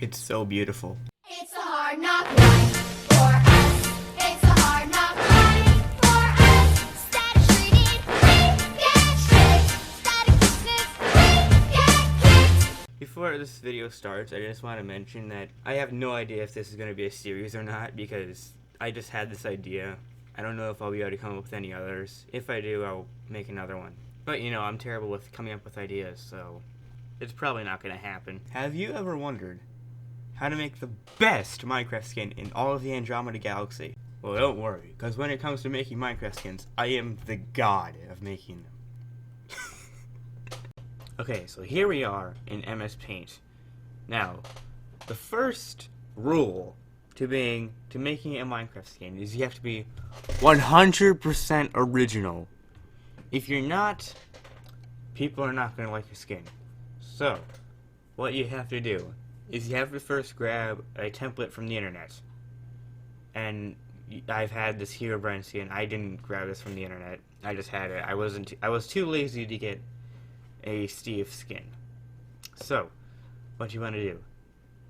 It's so beautiful. It's a hard knock life for us. It's a hard knock life for us. Static treated, we get strict. Static business, we get kicked. Before this video starts, I just want to mention that I have no idea if this is going to be a series or not, because I just had this idea. I don't know if I'll be able to come up with any others. If I do, I'll make another one. But you know, I'm terrible with coming up with ideas, so it's probably not going to happen. Have you ever wondered how to make the best Minecraft skin in all of the Andromeda Galaxy? Well, don't worry, because when it comes to making Minecraft skins, I am the god of making them. Okay, so here we are in MS Paint. Now, the first rule to making a Minecraft skin is you have to be 100% original. If you're not, people are not going to like your skin. So, what you have to do is you have to first grab a template from the internet. And I've had this Herobrine skin. I didn't grab this from the internet. I just had it. I was too lazy to get a Steve skin. So, what you want to do?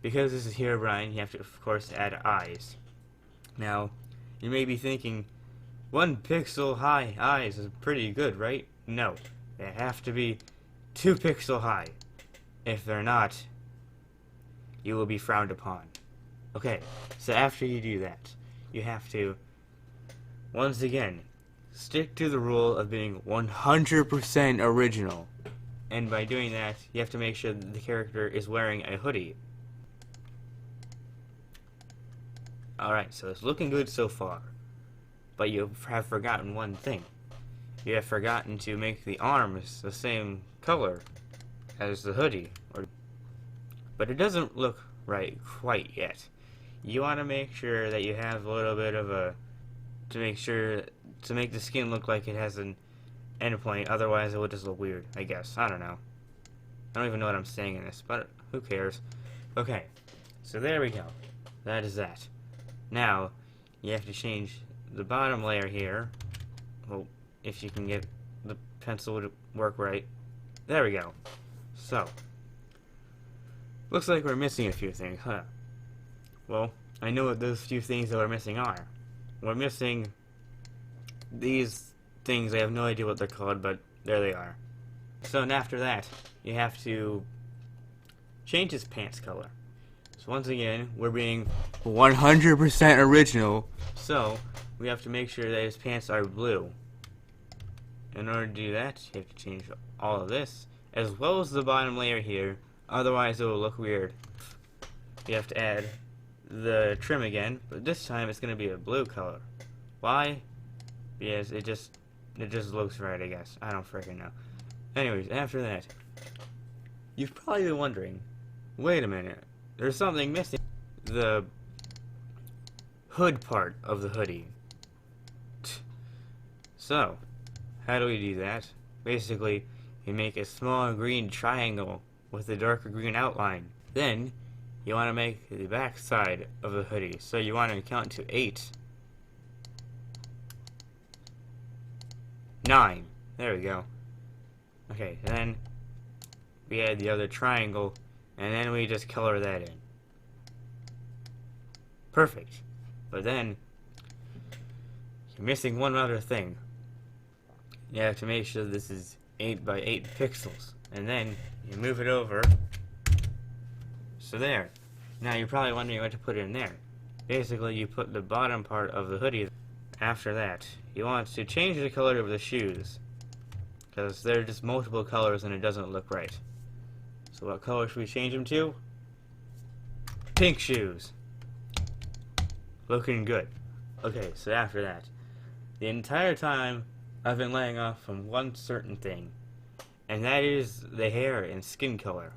Because this is Herobrine, you have to, of course, add eyes. Now, you may be thinking, 1 pixel high eyes is pretty good, right? No. They have to be 2 pixel high. If they're not, you will be frowned upon. Okay, so after you do that, you have to, once again, stick to the rule of being 100% original. And by doing that, you have to make sure that the character is wearing a hoodie. Alright, so it's looking good so far. But you have forgotten one thing. You have forgotten to make the arms the same color as the hoodie. But it doesn't look right quite yet. You want to make sure that you have a little bit of a, to make the skin look like it has an endpoint, otherwise it would just look weird, I guess. I don't know. I don't even know what I'm saying in this, but who cares? Okay, so there we go. That is that. Now, you have to change the bottom layer here. Well, if you can get the pencil to work right. There we go. So, looks like we're missing a few things, huh? Well, I know what those few things that we're missing are. We're missing these things. I have no idea what they're called, but there they are. So, and after that, you have to change his pants color. So once again, we're being 100% original, so we have to make sure that his pants are blue. In order to do that, you have to change all of this, as well as the bottom layer here, otherwise it will look weird. You have to add the trim again, but this time it's going to be a blue color. Why? Because it just looks right, I guess. I don't freaking know. Anyways, after that, you've probably been wondering, wait a minute, there's something missing. The hood part of the hoodie. So, how do we do that? Basically, you make a small green triangle with a darker green outline. Then, you want to make the back side of the hoodie. So you want to count to 8. 9. There we go. Okay, then we add the other triangle, and then we just color that in. Perfect. But then, you're missing one other thing. You have to make sure this is 8 by 8 pixels. And then, you move it over. So there. Now you're probably wondering what to put in there. Basically, you put the bottom part of the hoodie. After that, you want to change the color of the shoes, because they're just multiple colors and it doesn't look right. So what color should we change them to? Pink shoes. Looking good. Okay, so after that, the entire time I've been laying off from one certain thing, and that is the hair and skin color.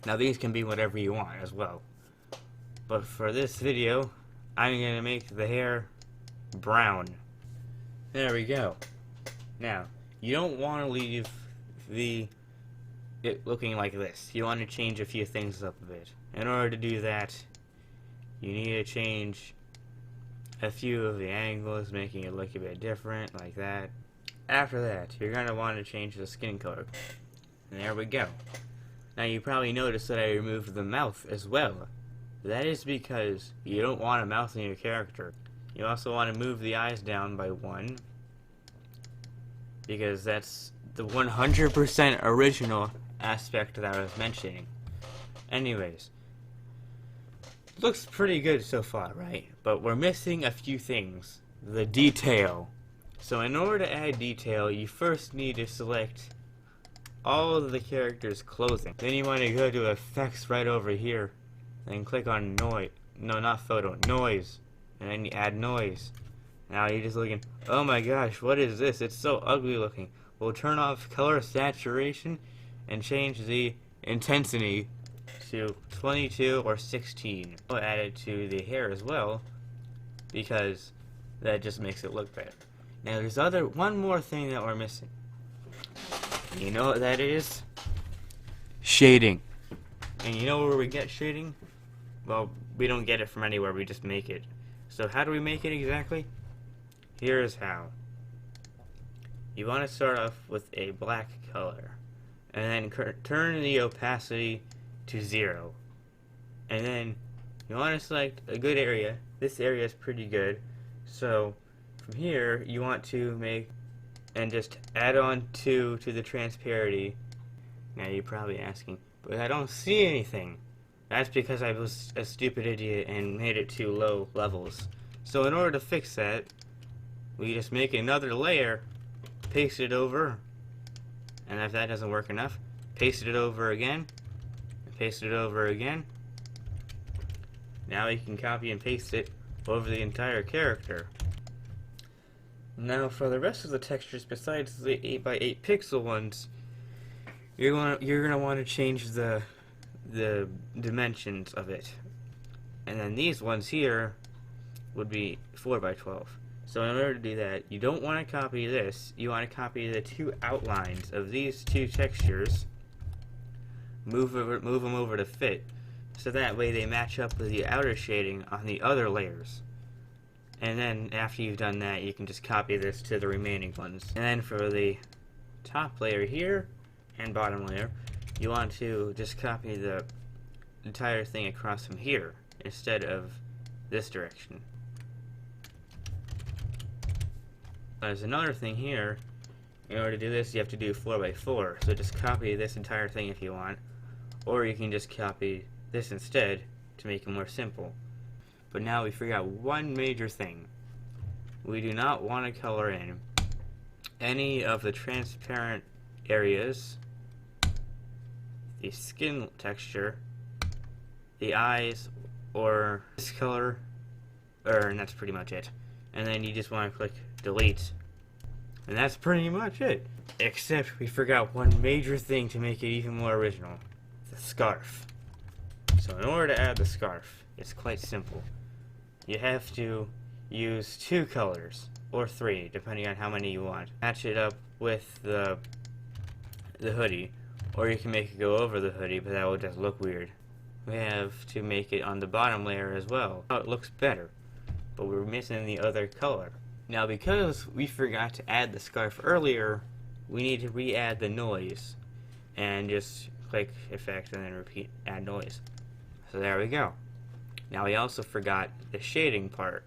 Now these can be whatever you want as well. But for this video, I'm going to make the hair brown. There we go. Now, you don't want to leave it looking like this. You want to change a few things up a bit. In order to do that, you need to change a few of the angles, making it look a bit different, like that. After that, you're going to want to change the skin color. And there we go. Now you probably noticed that I removed the mouth as well. That is because you don't want a mouth in your character. You also want to move the eyes down by 1, because that's the 100% original aspect that I was mentioning. Anyways, looks pretty good so far, right? But we're missing a few things. The detail. So in order to add detail, you first need to select all of the character's clothing. Then you want to go to effects right over here and click on noise. No, not photo, noise. And then you add noise. Now you're just looking, oh my gosh, what is this? It's so ugly looking. We'll turn off color saturation and change the intensity to 22 or 16. We'll add it to the hair as well, because that just makes it look better. Now there's one more thing that we're missing. You know what that is? Shading. And you know where we get shading? Well, we don't get it from anywhere, we just make it. So how do we make it exactly? Here's how. You want to start off with a black color, and then turn the opacity to 0. And then you want to select a good area. This area is pretty good. So from here, you want to make and just add on 2 to the transparency. Now you're probably asking, but I don't see anything. That's because I was a stupid idiot and made it too low levels. So in order to fix that, we just make another layer, paste it over, and if that doesn't work enough, paste it over again, and paste it over again. Now we can copy and paste it over the entire character. Now for the rest of the textures, besides the 8x8 pixel ones, you're gonna want to change the dimensions of it. And then these ones here would be 4x12. So in order to do that, you don't want to copy this. You want to copy the 2 outlines of these 2 textures. Move them over to fit, so that way they match up with the outer shading on the other layers. And then after you've done that, you can just copy this to the remaining ones. And then for the top layer here and bottom layer, you want to just copy the entire thing across from here instead of this direction. There's another thing here. In order to do this, you have to do 4x4. So just copy this entire thing if you want, or you can just copy this instead to make it more simple. But now we forgot one major thing. We do not want to color in any of the transparent areas, the skin texture, the eyes, or this color, and that's pretty much it. And then you just want to click delete. And that's pretty much it. Except we forgot one major thing to make it even more original. The scarf. So in order to add the scarf, it's quite simple. You have to use 2 colors, or 3, depending on how many you want. Match it up with the hoodie, or you can make it go over the hoodie, but that will just look weird. We have to make it on the bottom layer as well. Now it looks better, but we're missing the other color. Now because we forgot to add the scarf earlier, we need to re-add the noise, and just click effect and then repeat add noise. So there we go. Now we also forgot the shading part.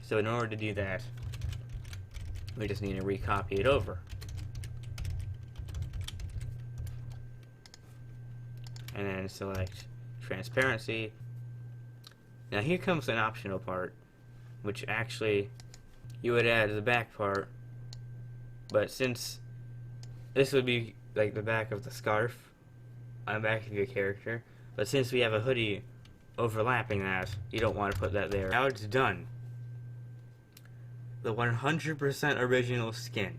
So in order to do that, we just need to recopy it over. And then select transparency. Now here comes an optional part, which actually you would add the back part, but since this would be like the back of the scarf on the back of your character, but since we have a hoodie overlapping that, you don't want to put that there. Now it's done. The 100% original skin.